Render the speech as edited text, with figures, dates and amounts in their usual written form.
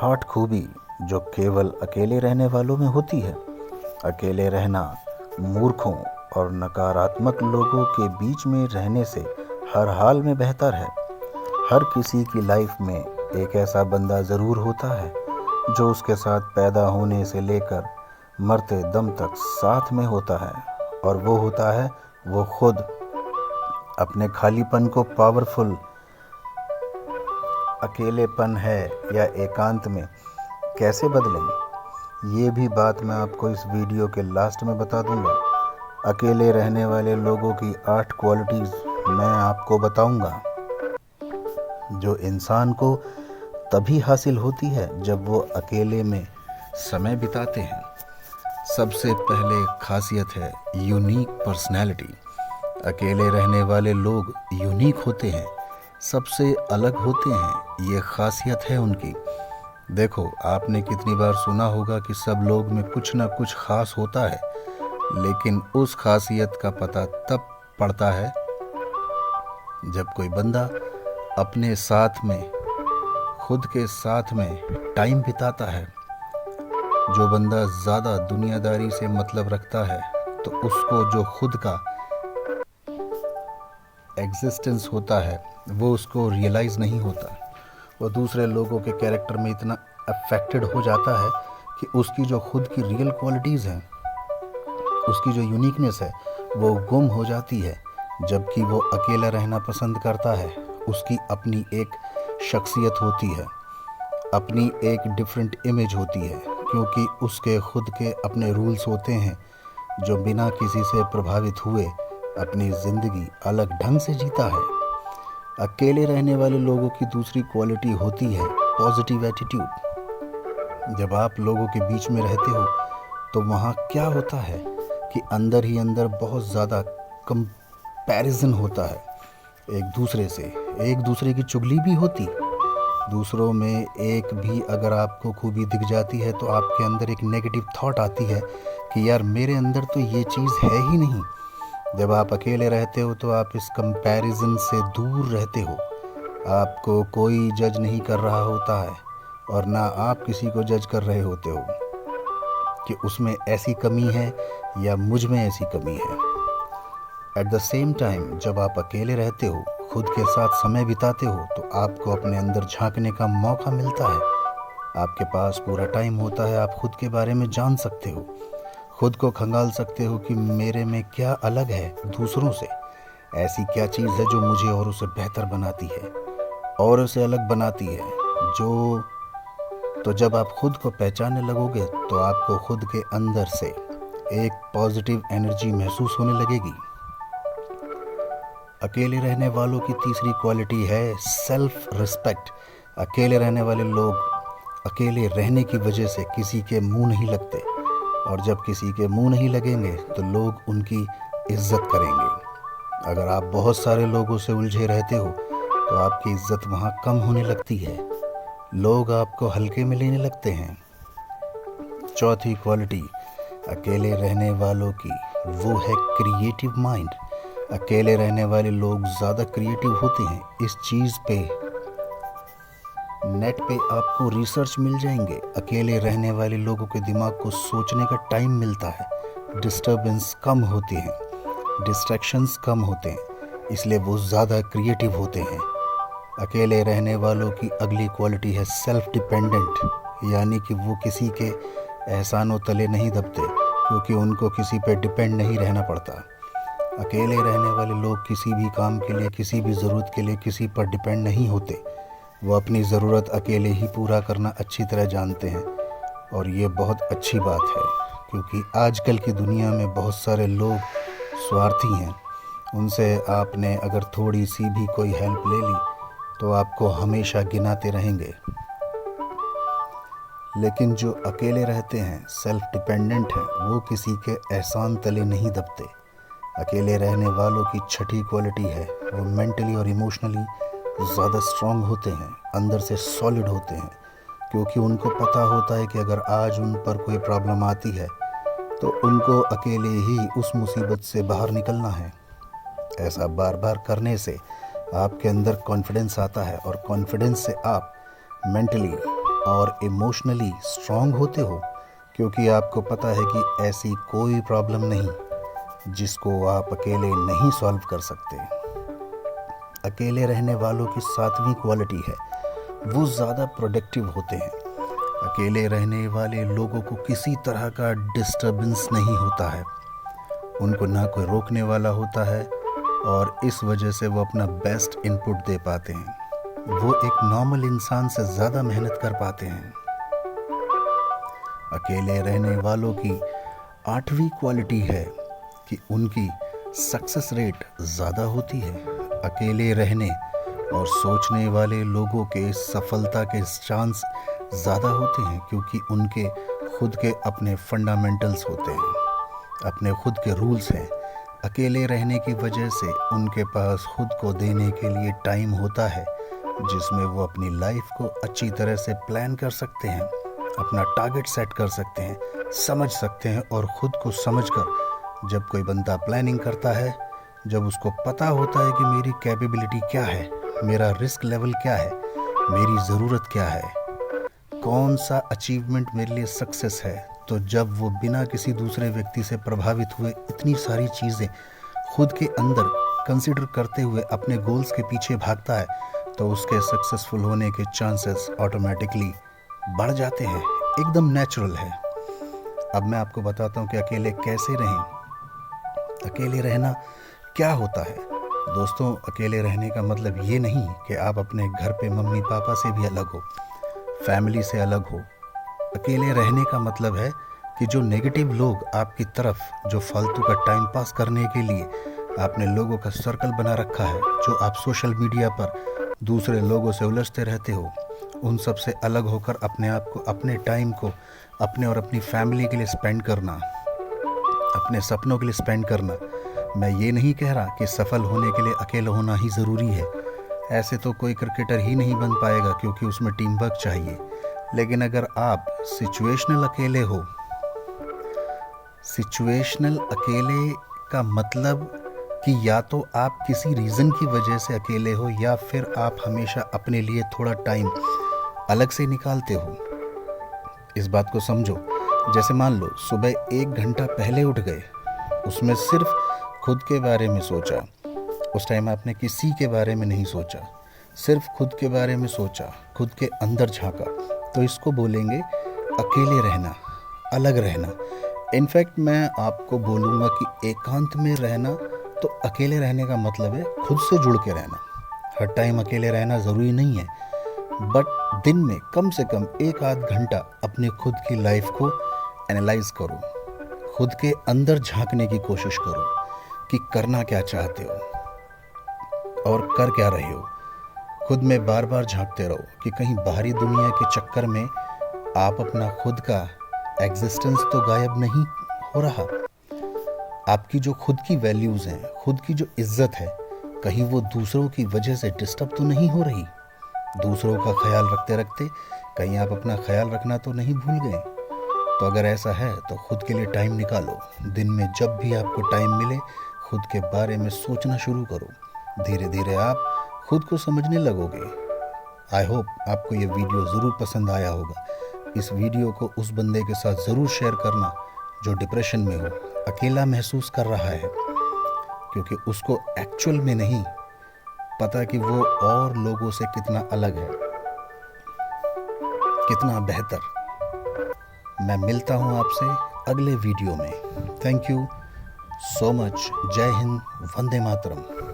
आठ खूबी जो केवल अकेले रहने वालों में होती है। अकेले रहना मूर्खों और नकारात्मक लोगों के बीच में रहने से हर हाल में बेहतर है। हर किसी की लाइफ में एक ऐसा बंदा ज़रूर होता है जो उसके साथ पैदा होने से लेकर मरते दम तक साथ में होता है, और वो होता है वो खुद। अपने खालीपन को पावरफुल अकेलेपन है या एकांत में कैसे बदलें, ये भी बात मैं आपको इस वीडियो के लास्ट में बता दूंगा। अकेले रहने वाले लोगों की 8 क्वालिटीज़ मैं आपको बताऊंगा जो इंसान को तभी हासिल होती है जब वो अकेले में समय बिताते हैं। सबसे पहले खासियत है यूनिक पर्सनैलिटी। अकेले रहने वाले लोग यूनिक होते हैं, सबसे अलग होते हैं, ये खासियत है उनकी। देखो, आपने कितनी बार सुना होगा कि सब लोग में कुछ ना कुछ खास होता है, लेकिन उस खासियत का पता तब पड़ता है जब कोई बंदा अपने साथ में, खुद के साथ में टाइम बिताता है। जो बंदा ज़्यादा दुनियादारी से मतलब रखता है तो उसको जो खुद का एग्जिस्टेंस होता है वो उसको रियलाइज़ नहीं होता। वो दूसरे लोगों के कैरेक्टर में इतना अफेक्टेड हो जाता है कि उसकी जो खुद की रियल क्वालिटीज़ हैं, उसकी जो यूनिकनेस है, वो गुम हो जाती है। जबकि वो अकेला रहना पसंद करता है। उसकी अपनी एक शख्सियत होती है, अपनी एक डिफरेंट इमेज होती है, क्योंकि उसके खुद के अपने रूल्स होते हैं जो बिना किसी से प्रभावित हुए अपनी ज़िंदगी अलग ढंग से जीता है। अकेले रहने वाले लोगों की दूसरी क्वालिटी होती है पॉजिटिव एटीट्यूड। जब आप लोगों के बीच में रहते हो तो वहाँ क्या होता है कि अंदर ही अंदर बहुत ज़्यादा कंपैरिजन होता है एक दूसरे से। एक दूसरे की चुगली भी होती। दूसरों में एक भी अगर आपको खूबी दिख जाती है तो आपके अंदर एक नेगेटिव थॉट आती है कि यार मेरे अंदर तो ये चीज़ है ही नहीं। जब आप अकेले रहते हो तो आप इस कंपैरिजन से दूर रहते हो। आपको कोई जज नहीं कर रहा होता है और ना आप किसी को जज कर रहे होते हो कि उसमें ऐसी कमी है या मुझ में ऐसी कमी है। एट द सेम टाइम जब आप अकेले रहते हो, खुद के साथ समय बिताते हो, तो आपको अपने अंदर झांकने का मौका मिलता है। आपके पास पूरा टाइम होता है, आप खुद के बारे में जान सकते हो, खुद को खंगाल सकते हो कि मेरे में क्या अलग है दूसरों से। ऐसी क्या चीज़ है जो मुझे और उसे बेहतर बनाती है और उसे अलग बनाती है। तो जब आप खुद को पहचानने लगोगे तो आपको खुद के अंदर से एक पॉजिटिव एनर्जी महसूस होने लगेगी। अकेले रहने वालों की तीसरी क्वालिटी है सेल्फ रिस्पेक्ट। अकेले रहने वाले लोग अकेले रहने की वजह से किसी के मुंह नहीं लगते, और जब किसी के मुंह नहीं लगेंगे तो लोग उनकी इज्जत करेंगे। अगर आप बहुत सारे लोगों से उलझे रहते हो तो आपकी इज्जत वहाँ कम होने लगती है, लोग आपको हल्के में लेने लगते हैं। चौथी क्वालिटी अकेले रहने वालों की वो है क्रिएटिव माइंड। अकेले रहने वाले लोग ज़्यादा क्रिएटिव होते हैं। इस चीज़ पे नेट पे आपको रिसर्च मिल जाएंगे। अकेले रहने वाले लोगों के दिमाग को सोचने का टाइम मिलता है, डिस्टर्बेंस कम होते हैं, डिस्ट्रैक्शंस कम होते हैं, इसलिए वो ज़्यादा क्रिएटिव होते हैं। अकेले रहने वालों की अगली क्वालिटी है सेल्फ डिपेंडेंट, यानी कि वो किसी के एहसानों तले नहीं दबते, क्योंकि उनको किसी पे डिपेंड नहीं रहना पड़ता। अकेले रहने वाले लोग किसी भी काम के लिए, किसी भी ज़रूरत के लिए किसी पर डिपेंड नहीं होते। वो अपनी ज़रूरत अकेले ही पूरा करना अच्छी तरह जानते हैं, और ये बहुत अच्छी बात है, क्योंकि आजकल की दुनिया में बहुत सारे लोग स्वार्थी हैं। उनसे आपने अगर थोड़ी सी भी कोई हेल्प ले ली तो आपको हमेशा गिनाते रहेंगे। लेकिन जो अकेले रहते हैं, सेल्फ डिपेंडेंट हैं, वो किसी के एहसान तले नहीं दबते। अकेले रहने वालों की छठी क्वालिटी है वो मेंटली और इमोशनली ज़्यादा स्ट्रांग होते हैं, अंदर से सॉलिड होते हैं, क्योंकि उनको पता होता है कि अगर आज उन पर कोई प्रॉब्लम आती है तो उनको अकेले ही उस मुसीबत से बाहर निकलना है। ऐसा बार बार करने से आपके अंदर कॉन्फिडेंस आता है, और कॉन्फिडेंस से आप मेंटली और इमोशनली स्ट्रांग होते हो, क्योंकि आपको पता है कि ऐसी कोई प्रॉब्लम नहीं जिसको आप अकेले नहीं सॉल्व कर सकते। अकेले रहने वालों की 7वीं क्वालिटी है, वो ज़्यादा प्रोडक्टिव होते हैं। अकेले रहने वाले लोगों को किसी तरह का डिस्टर्बेंस नहीं होता है, उनको ना कोई रोकने वाला होता है और इस वजह से वो अपना बेस्ट इनपुट दे पाते हैं। वो एक नॉर्मल इंसान से ज़्यादा मेहनत कर पाते हैं। अकेले रहने वालों की 8वीं क्वालिटी है कि उनकी सक्सेस रेट ज़्यादा होती है। अकेले रहने और सोचने वाले लोगों के सफलता के चांस ज़्यादा होते हैं, क्योंकि उनके खुद के अपने फंडामेंटल्स होते हैं, अपने खुद के रूल्स हैं। अकेले रहने की वजह से उनके पास खुद को देने के लिए टाइम होता है, जिसमें वो अपनी लाइफ को अच्छी तरह से प्लान कर सकते हैं, अपना टारगेट सेट कर सकते हैं, समझ सकते हैं। और ख़ुद को समझकर जब कोई बंदा प्लानिंग करता है, जब उसको पता होता है कि मेरी कैपेबिलिटी क्या है, मेरा रिस्क लेवल क्या है, मेरी ज़रूरत क्या है, कौन सा अचीवमेंट मेरे लिए सक्सेस है, तो जब वो बिना किसी दूसरे व्यक्ति से प्रभावित हुए इतनी सारी चीज़ें खुद के अंदर कंसिडर करते हुए अपने गोल्स के पीछे भागता है, तो उसके सक्सेसफुल होने के चांसेस ऑटोमेटिकली बढ़ जाते हैं। एकदम नेचुरल है। अब मैं आपको बताता हूँ कि अकेले कैसे रहें। अकेले रहना क्या होता है दोस्तों? अकेले रहने का मतलब ये नहीं कि आप अपने घर पे मम्मी पापा से भी अलग हो, फैमिली से अलग हो। अकेले रहने का मतलब है कि जो नेगेटिव लोग आपकी तरफ, जो फालतू का टाइम पास करने के लिए आपने लोगों का सर्कल बना रखा है, जो आप सोशल मीडिया पर दूसरे लोगों से उलझते रहते हो, उन सब से अलग होकर अपने आप को, अपने टाइम को अपने और अपनी फैमिली के लिए स्पेंड करना, अपने सपनों के लिए स्पेंड करना। मैं ये नहीं कह रहा कि सफल होने के लिए अकेला होना ही ज़रूरी है। ऐसे तो कोई क्रिकेटर ही नहीं बन पाएगा, क्योंकि उसमें टीम वर्क चाहिए। लेकिन अगर आप सिचुएशनल अकेले हो, सिचुएशनल अकेले का मतलब कि या तो आप किसी रीज़न की वजह से अकेले हो, या फिर आप हमेशा अपने लिए थोड़ा टाइम अलग से निकालते हो। इस बात को समझो। जैसे मान लो सुबह 1 घंटा पहले उठ गए, उसमें सिर्फ खुद के बारे में सोचा, उस टाइम आपने किसी के बारे में नहीं सोचा, सिर्फ खुद के बारे में सोचा, खुद के अंदर झांका, तो इसको बोलेंगे अकेले रहना, अलग रहना। इनफैक्ट मैं आपको बोलूँगा कि एकांत में रहना, तो अकेले रहने का मतलब है खुद से जुड़ के रहना। हर टाइम अकेले रहना ज़रूरी नहीं है, बट दिन में कम से कम 1 आध घंटा अपने खुद की लाइफ को एनालाइज करो, खुद के अंदर झांकने की कोशिश करो कि करना क्या चाहते हो और कर क्या रहे हो। खुद में बार बार झांकते रहो कि कहीं बाहरी दुनिया के चक्कर में आप अपना खुद का एग्जिस्टेंस तो गायब नहीं हो रहा। आपकी जो खुद की वैल्यूज़ हैं, खुद की जो इज्जत है, कहीं वो दूसरों की वजह से डिस्टर्ब तो नहीं हो रही। दूसरों का ख्याल रखते रखते कहीं आप अपना ख्याल रखना तो नहीं भूल गए। तो अगर ऐसा है तो खुद के लिए टाइम निकालो। दिन में जब भी आपको टाइम मिले, खुद के बारे में सोचना शुरू करो। धीरे धीरे आप खुद को समझने लगोगे। आई होप आपको ये वीडियो ज़रूर पसंद आया होगा। इस वीडियो को उस बंदे के साथ ज़रूर शेयर करना जो डिप्रेशन में हो, अकेला महसूस कर रहा है, क्योंकि उसको एक्चुअल में नहीं पता कि वो और लोगों से कितना अलग है, कितना बेहतर। मैं मिलता हूँ आपसे अगले वीडियो में। Thank you so much. जय हिंद, वंदे मातरम।